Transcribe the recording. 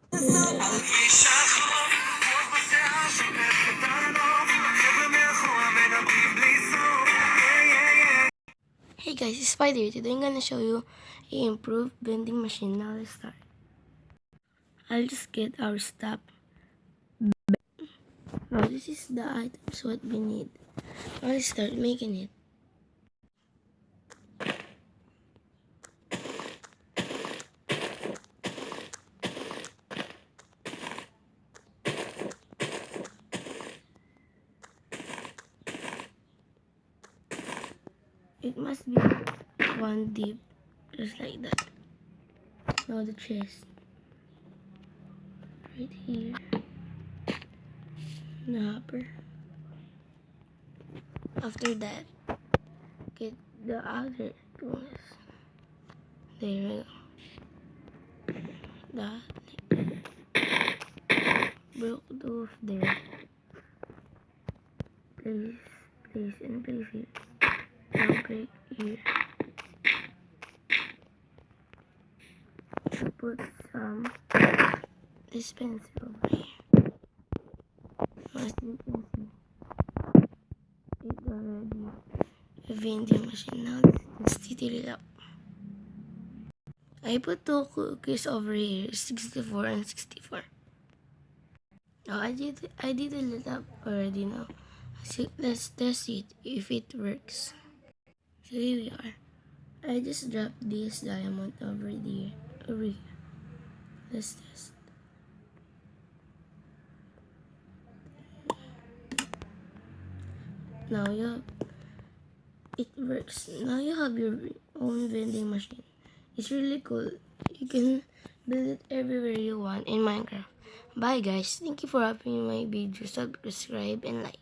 Hey guys, it's Spider. Today I'm gonna show you a improved vending machine. Now let's start. I'll just get our stuff. Now this is the items what we need. Now let's start making it. It must be one deep, just like that. Now the chest. Right here. The hopper. After that, get the other tools. There we go. That broke those there. Place and place it. Now break here. Put some dispenser over here. As you can see, it's already a vending machine. Now let's heat it up. I put two cookies over here, 64 and 64. Now I did a little up already now. So let's test it if it works. So here we are. I just dropped this diamond over here. Let's test. Now it works. Now you have your own vending machine. It's really cool. You can build it everywhere you want in Minecraft. Bye guys. Thank you for watching my video. Subscribe and like.